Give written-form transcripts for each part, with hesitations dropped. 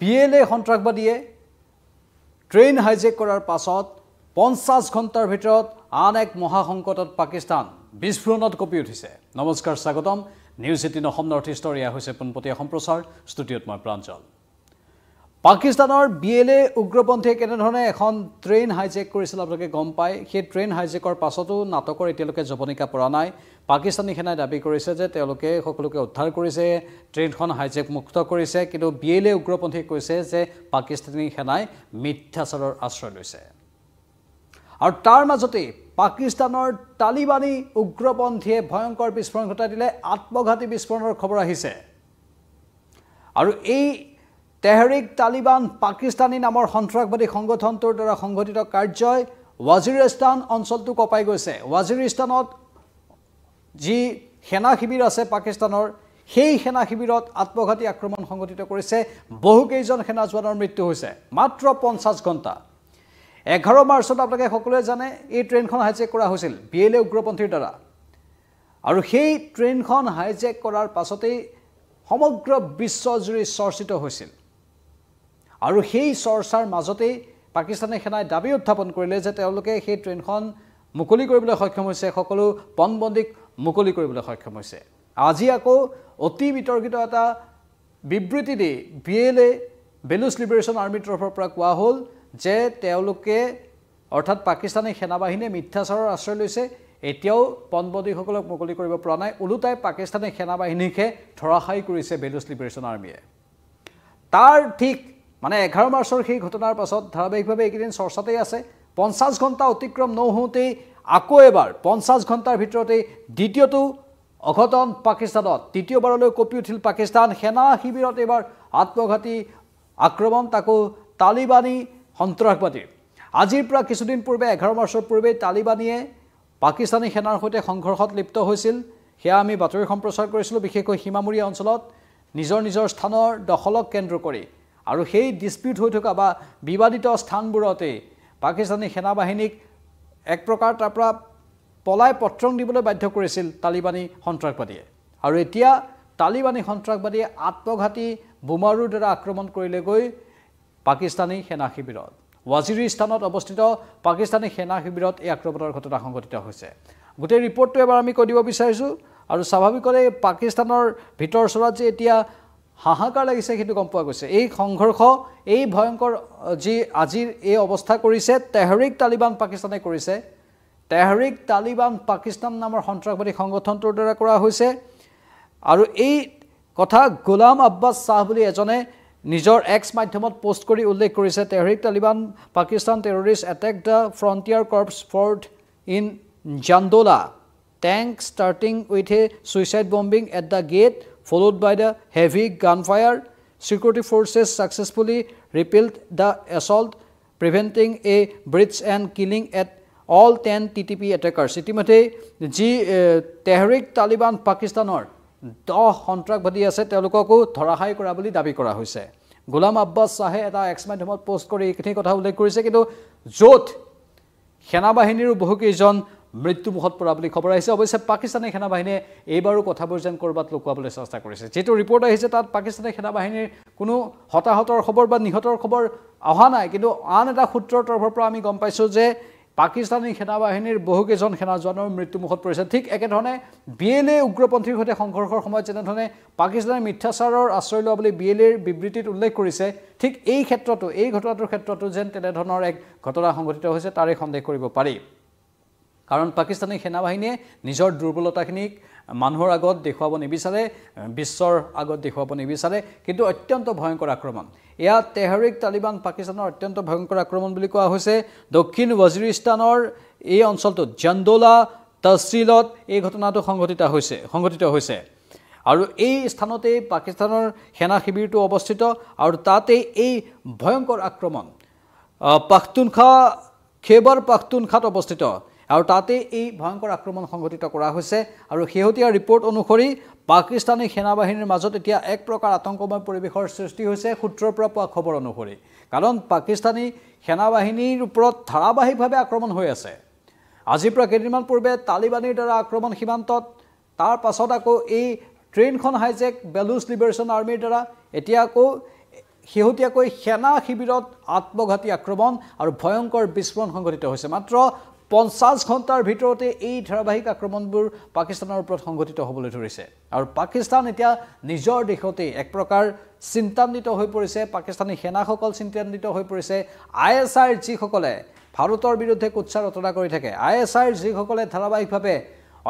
PLA সন্ত্ৰাসবাদীয়ে train hijack কৰাৰ পাছত 50 ঘণ্টাৰ ভিতৰত আন এক মহাসংকটত পাকিস্তান বিস্ফোৰণত কঁপি উঠিছে। নমস্কাৰ, স্বাগতম। নিউজ 18 অসম নৰ্থ ইষ্টৰ এয়া হৈছে পোনপটীয়া সম্প্ৰচাৰ। ষ্টুডিঅ'ত মই প্ৰাঞ্জল। পাকিস্তানৰ BLA উগ্ৰপন্থীয়ে কেনেধৰণে এখন ট্ৰেইন হাইজেক কৰিছিল আপোনালোকে গম পায়। সেই ট্ৰেইন হাইজেকৰ পাছতো নাটকৰ এতিয়ালৈকে জবনিকা পৰা নাই। পাকিস্তানী সেনাই দাবী কৰিছে যে তেওঁলোকে সকলোকে উদ্ধাৰ কৰিছে, ট্ৰেইনখন হাইজেক মুক্ত কৰিছে, কিন্তু BLA উগ্ৰপন্থীয়ে কৈছে যে পাকিস্তানী সেনাই মিথ্যাচাৰৰ আশ্ৰয় লৈছে। আৰু তাৰ মাজতে পাকিস্তানৰ তালিবানী উগ্ৰপন্থীয়ে ভয়ংকৰ বিস্ফোৰণ ঘটাই দিলে। আত্মঘাতী বিস্ফোৰণৰ খবৰ আহিছে। আৰু এই তেহৰিক তালিবান পাকিস্তানী নামৰ সন্ত্ৰাসবাদী সংগঠনটোৰ দ্বাৰা সংঘটিত কাৰ্যই ৱাজিৰিস্তান অঞ্চলটো কঁপাই গৈছে। ৱাজিৰিস্তানত যি সেনা শিবিৰ আছে পাকিস্তানৰ, সেই সেনা শিবিৰত আত্মঘাতী আক্ৰমণ সংঘটিত কৰিছে। বহুকেইজন সেনা জোৱানৰ মৃত্যু হৈছে মাত্ৰ 50 ঘণ্টা। 11 মাৰ্চত আপোনালোকে সকলোৱে জানে এই ট্ৰেইনখন হাইজেক কৰা হৈছিল BLA উগ্ৰপন্থীৰ দ্বাৰা। আৰু সেই ট্ৰেইনখন হাইজেক কৰাৰ পাছতেই সমগ্ৰ বিশ্বজুৰি চৰ্চিত হৈছিল। আৰু সেই চৰ্চাৰ মাজতেই পাকিস্তানী সেনাই দাবী উত্থাপন কৰিলে যে তেওঁলোকে সেই ট্ৰেইনখন মুকলি কৰিবলৈ সক্ষম হৈছে, সকলো পণবন্দীক মুকলি কৰিবলৈ সক্ষম হৈছে। আজি আকৌ অতি বিতৰ্কিত এটা বিবৃতি দি BLA বেলুচ লিবাৰেশ্যন আৰ্মিৰ তৰফৰ পৰা কোৱা হ'ল যে তেওঁলোকে অৰ্থাৎ পাকিস্তানী সেনাবাহিনীয়ে মিথ্যাচাৰৰ আশ্ৰয় লৈছে, এতিয়াও পণবন্দীসকলক মুকলি কৰিব পৰা নাই। ওলোটাই পাকিস্তানী সেনাবাহিনীকে ধৰাশায়ী কৰিছে বেলুচ লিবাৰেশ্যন আৰ্মিয়ে। তাৰ ঠিক 11 মাৰ্চৰ সেই ঘটনাৰ পাছত ধাৰাবাহিকভাৱে এইকেইদিন চৰ্চাতেই আছে। 50 ঘণ্টা অতিক্ৰম নহওঁতেই আকৌ এবাৰ 50 ঘণ্টাৰ ভিতৰতেই দ্বিতীয়টো অঘটন পাকিস্তানত। তৃতীয়বাৰলৈ কঁপি উঠিল পাকিস্তান। সেনা শিবিৰত এইবাৰ আত্মঘাতী আক্ৰমণ, তাকো তালিবানী সন্ত্ৰাসবাদীৰ। আজিৰ পৰা কিছুদিন পূৰ্বে 11 মাৰ্চৰ পূৰ্বে তালিবানীয়ে পাকিস্তানী সেনাৰ সৈতে সংঘৰ্ষত লিপ্ত হৈছিল। সেয়া আমি বাতৰি সম্প্ৰচাৰ কৰিছিলোঁ, বিশেষকৈ সীমামূৰীয়া অঞ্চলত নিজৰ নিজৰ স্থানৰ দখলক কেন্দ্ৰ কৰি। আৰু সেই ডিছপিউট হৈ থকা বা বিবাদিত স্থানবোৰতে পাকিস্তানী সেনাবাহিনীক এক প্ৰকাৰ তাৰ পৰা পলাই পত্ৰং দিবলৈ বাধ্য কৰিছিল তালিবানী সন্ত্ৰাসবাদীয়ে। আৰু এতিয়া তালিবানী সন্ত্ৰাসবাদীয়ে আত্মঘাতী বোমাৰুৰ দ্বাৰা আক্ৰমণ কৰিলেগৈ পাকিস্তানী সেনা শিবিৰত। ৱাজিৰিস্তানত অৱস্থিত পাকিস্তানী সেনা শিবিৰত এই আক্ৰমণৰ ঘটনা সংঘটিত হৈছে। গোটেই ৰিপৰ্টটো এবাৰ আমি কৈ দিব বিচাৰিছোঁ। আৰু স্বাভাৱিকতে পাকিস্তানৰ ভিতৰ চৰাত যে এতিয়া হাহাকাৰ লাগিছে সেইটো গম পোৱা গৈছে। এই সংঘৰ্ষ, এই ভয়ংকৰ যি আজিৰ এই অৱস্থা কৰিছে তেহৰিক তালিবান পাকিস্তানে কৰিছে। তেহৰিক তালিবান পাকিস্তান নামৰ সন্ত্ৰাসবাদী সংগঠনটোৰ দ্বাৰা কৰা হৈছে। আৰু এই কথা গোলাম আব্বাছ শ্বাহ বুলি এজনে নিজৰ এক্স মাধ্যমত পোষ্ট কৰি উল্লেখ কৰিছে। Tehrik Taliban Pakistan terrorist attack the frontier corps fort in Jandola, tank starting with a suicide bombing at the gate followed by the heavy gunfire. Security forces successfully repelled the assault, preventing a breach and killing at all 10 TTP attackers. ইতিমধ্যে যি তেহৰিক তালিবান পাকিস্তানৰ 10 সন্ত্ৰাসবাদী আছে তেওঁলোককো ধৰাশায়ী কৰা বুলি দাবী কৰা হৈছে। গোলাম আব্বাছ শ্বাহে এটা এক্স মাধ্যমত পোষ্ট কৰি এইখিনি কথা উল্লেখ কৰিছে। কিন্তু য'ত সেনাবাহিনীৰো বহুকেইজন মৃত্যুমুখত পৰা বুলি খবৰ আহিছে। অৱশ্যে পাকিস্তানী সেনাবাহিনীয়ে এইবাৰো কথাবোৰ যেন ক'ৰবাত লুকুৱাবলৈ চেষ্টা কৰিছে। যিটো ৰিপৰ্ট আহিছে তাত পাকিস্তানী সেনাবাহিনীৰ কোনো হতাহতৰ খবৰ বা নিহতৰ খবৰ অহা নাই। কিন্তু আন এটা সূত্ৰৰ তৰফৰ পৰা আমি গম পাইছোঁ যে পাকিস্তানী সেনাবাহিনীৰ বহুকেইজন সেনা জোৱানৰ মৃত্যুমুখত পৰিছে। ঠিক একেধৰণে BLA উগ্ৰপন্থীৰ সৈতে সংঘৰ্ষৰ সময়ত যেনেধৰণে পাকিস্তানে মিথ্যাচাৰৰ আশ্ৰয় লোৱা বুলি BLAৰ বিবৃতিত উল্লেখ কৰিছে, ঠিক এই ক্ষেত্ৰতো, এই ঘটনাটোৰ ক্ষেত্ৰতো যেন তেনেধৰণৰ এক ঘটনা সংঘটিত হৈছে তাৰে সন্দেহ কৰিব পাৰি। কাৰণ পাকিস্তানী সেনাবাহিনীয়ে নিজৰ দুৰ্বলতাখিনিক মানুহৰ আগত দেখুৱাব নিবিচাৰে, বিশ্বৰ আগত দেখুৱাব নিবিচাৰে। কিন্তু অত্যন্ত ভয়ংকৰ আক্ৰমণ এয়া তেহৰিক তালিবান পাকিস্তানৰ অত্যন্ত ভয়ংকৰ আক্ৰমণ বুলি কোৱা হৈছে। দক্ষিণ ৱাজিৰিস্তানৰ এই অঞ্চলটোত জান্দোলা তহচিলত এই ঘটনাটো সংঘটিত হৈছে। আৰু এই স্থানতেই পাকিস্তানৰ সেনা শিবিৰটো অৱস্থিত। আৰু তাতেই এই ভয়ংকৰ আক্ৰমণ খেইবাৰ পাখতুনখাত অৱস্থিত। আৰু তাতে এই ভয়ংকৰ আক্ৰমণ সংঘটিত কৰা হৈছে। আৰু শেহতীয়া ৰিপৰ্ট অনুসৰি পাকিস্তানী সেনাবাহিনীৰ মাজত এতিয়া এক প্ৰকাৰ আতংকময় পৰিৱেশৰ সৃষ্টি হৈছে সূত্ৰৰ পৰা পোৱা খবৰ অনুসৰি। কাৰণ পাকিস্তানী সেনাবাহিনীৰ ওপৰত ধাৰাবাহিকভাৱে আক্ৰমণ হৈ আছে। আজিৰ পৰা কেইদিনমান পূৰ্বে তালিবানীৰ দ্বাৰা আক্ৰমণ সীমান্তত, তাৰ পাছত আকৌ এই ট্ৰেইনখন হাইজেক বেলুচ লিবাৰেশ্যন আৰ্মিৰ দ্বাৰা, এতিয়া আকৌ শেহতীয়াকৈ সেনা শিবিৰত আত্মঘাতী আক্ৰমণ আৰু ভয়ংকৰ বিস্ফোৰণ সংঘটিত হৈছে মাত্ৰ 50 ঘণ্টাৰ ভিতৰতে এই ধাৰাবাহিক আক্ৰমণবোৰ পাকিস্তানৰ ওপৰত সংঘটিত হ'বলৈ ধৰিছে আৰু পাকিস্তান এতিয়া নিজৰ দেশতে এক প্ৰকাৰ চিন্তান্বিত হৈ পৰিছে পাকিস্তানী সেনাসকল চিন্তান্বিত হৈ পৰিছে ISIৰ যিসকলে ভাৰতৰ বিৰুদ্ধে কুৎসা ৰচনা কৰি থাকে ISIৰ যিসকলে ধাৰাবাহিকভাৱে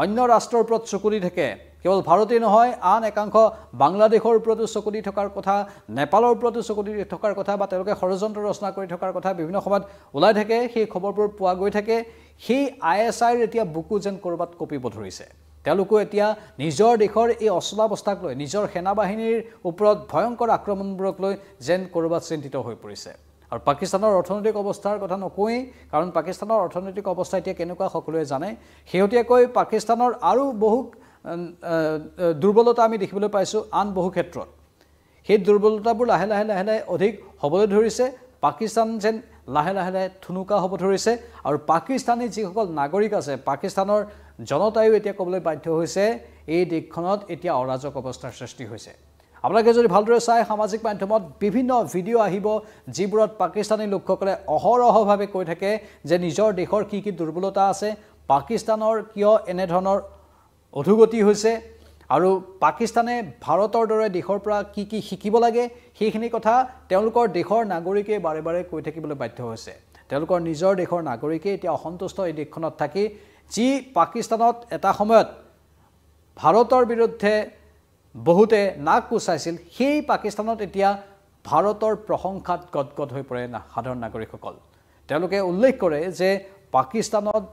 অন্য ৰাষ্ট্ৰৰ ওপৰত চকু দি থাকে কেৱল ভাৰতেই নহয় আন একাংশ বাংলাদেশৰ ওপৰতো চকু দি থকাৰ কথা নেপালৰ ওপৰতো চকু দি থকাৰ কথা বা তেওঁলোকে ষড়যন্ত্ৰ ৰচনা কৰি থকাৰ কথা বিভিন্ন সময়ত ওলাই থাকে সেই খবৰবোৰ পোৱা গৈ থাকে সেই ISIৰ এতিয়া বুকু যেন কৰবাত কপিব ধৰিছে তেওঁলোকে এতিয়া নিজৰ দেশৰ এই অচলাৱস্থাক লৈ নিজৰ সেনাবাহিনীৰ ওপৰত ভয়ংকৰ আক্ৰমণবোৰক লৈ যেন কৰবাত চিন্তিত হৈ পৰিছে আৰু পাকিস্তানৰ অৰ্থনৈতিক অৱস্থাৰ কথা নকওঁই কাৰণ পাকিস্তানৰ অৰ্থনৈতিক অৱস্থা এতিয়া কেনেকুৱা সকলোৱে জানে শেহতীয়াকৈ পাকিস্তানৰ আৰু বহু দুৰ্বলতা আমি দেখিবলৈ পাইছো আন বহু ক্ষেত্ৰত সেই দুৰ্বলতাবোৰ লাহে লাহে অধিক হ'বলৈ ধৰিছে পাকিস্তান যেন লাহে লাহে থুনুকা হ'ব ধৰিছে আৰু পাকিস্তানী যিসকল নাগৰিক আছে পাকিস্তানৰ জনতায়ো এতিয়া ক'বলৈ বাধ্য হৈছে এই দেশখনত এতিয়া অৰাজক অৱস্থাৰ সৃষ্টি হৈছে আপোনালোকে যদি ভালদৰে চাই সামাজিক মাধ্যমত বিভিন্ন ভিডিঅ' আহিব যিবোৰত পাকিস্তানী লোকসকলে অহৰহভাৱে কৈ থাকে যে নিজৰ দেশৰ কি কি দুৰ্বলতা আছে পাকিস্তানৰ কিয় এনে ধৰণৰ অধুগতি হৈছে আৰু পাকিস্তানে ভাৰতৰ দৰে দেশৰ পৰা কি কি শিকিব লাগে সেইখিনি কথা তেওঁলোকৰ দেশৰ নাগৰিকে বাৰে বাৰে কৈ থাকিবলৈ বাধ্য হৈছে তেওঁলোকৰ নিজৰ দেশৰ নাগৰিকে এতিয়া অসন্তুষ্ট এই দেশখনত থাকি যি পাকিস্তানত এটা সময়ত ভাৰতৰ বিৰুদ্ধে বহুতে নাক কুচাইছিল সেই পাকিস্তানত এতিয়া ভাৰতৰ প্ৰশংসাত গদগদ হৈ পৰে সাধাৰণ নাগৰিকসকল তেওঁলোকে উল্লেখ কৰে যে পাকিস্তানত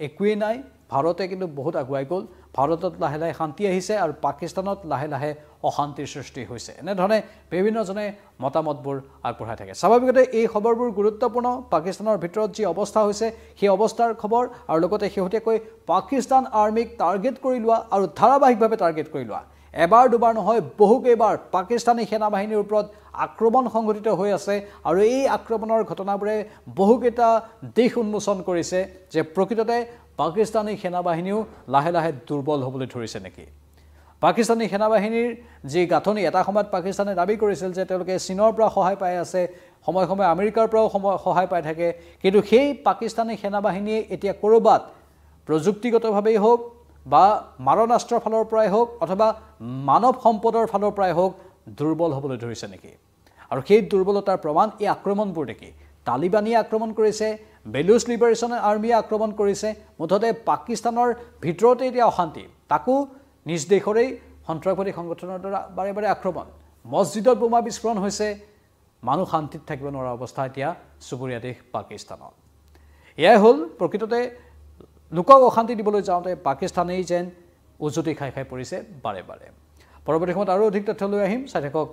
একোৱেই নাই ভাৰতে কিন্তু বহুত আগুৱাই গ'ল ভাৰতত লাহে লাহে শান্তি আহিছে আৰু পাকিস্তানত লাহে লাহে অশান্তিৰ সৃষ্টি হৈছে এনেধৰণে বিভিন্নজনে মতামতবোৰ আগবঢ়াই থাকে স্বাভাৱিকতে এই খবৰবোৰ গুৰুত্বপূৰ্ণ পাকিস্তানৰ ভিতৰত যি অৱস্থা হৈছে সেই অৱস্থাৰ খবৰ আৰু লগতে শেহতীয়াকৈ পাকিস্তান আৰ্মিক টাৰ্গেট কৰি লোৱা আৰু ধাৰাবাহিকভাৱে টাৰ্গেট কৰি লোৱা এবাৰ দুবাৰ নহয় বহুকেইবাৰ পাকিস্তানী সেনাবাহিনীৰ ওপৰত আক্ৰমণ সংঘটিত হৈ আছে আৰু এই আক্ৰমণৰ ঘটনাবোৰে বহুকেইটা দিশ উন্মোচন কৰিছে যে প্ৰকৃততে পাকিস্তানী সেনাবাহিনীও লাহে লাহে দুৰ্বল হ'বলৈ ধৰিছে নেকি পাকিস্তানী সেনাবাহিনীৰ যি গাঁথনি এটা সময়ত পাকিস্তানে দাবী কৰিছিল যে তেওঁলোকে চীনৰ পৰা সহায় পাই আছে সময় সময় আমেৰিকাৰ পৰাও সহায় পাই থাকে কিন্তু সেই পাকিস্তানী সেনাবাহিনীয়ে এতিয়া কৰবাত প্ৰযুক্তিগতভাৱেই হওক বা মাৰণাস্ত্ৰৰ ফালৰ পৰাই হওক অথবা মানৱ সম্পদৰ ফালৰ পৰাই হওক দুৰ্বল হ'বলৈ ধৰিছে নেকি আৰু সেই দুৰ্বলতাৰ প্ৰমাণ এই আক্ৰমণবোৰ নেকি তালিবানীয়ে আক্ৰমণ কৰিছে বেলুচ লিবাৰেশ্যন আৰ্মিয়ে আক্ৰমণ কৰিছে মুঠতে পাকিস্তানৰ ভিতৰতে এতিয়া অশান্তি তাকো নিজ দেশৰেই সন্ত্ৰাসবাদী সংগঠনৰ দ্বাৰা বাৰে বাৰে আক্ৰমণ মছজিদত বোমা বিস্ফোৰণ হৈছে মানুহ শান্তিত থাকিব নোৱাৰা অৱস্থা এতিয়া চুবুৰীয়া দেশ পাকিস্তানত এয়াই হ'ল প্ৰকৃততে লোকক অশান্তি দিবলৈ যাওঁতে পাকিস্তানেই যেন উজুতি খাই পৰিছে বাৰে বাৰে পৰৱৰ্তী সময়ত আৰু অধিক তথ্য লৈ আহিম চাই থাকক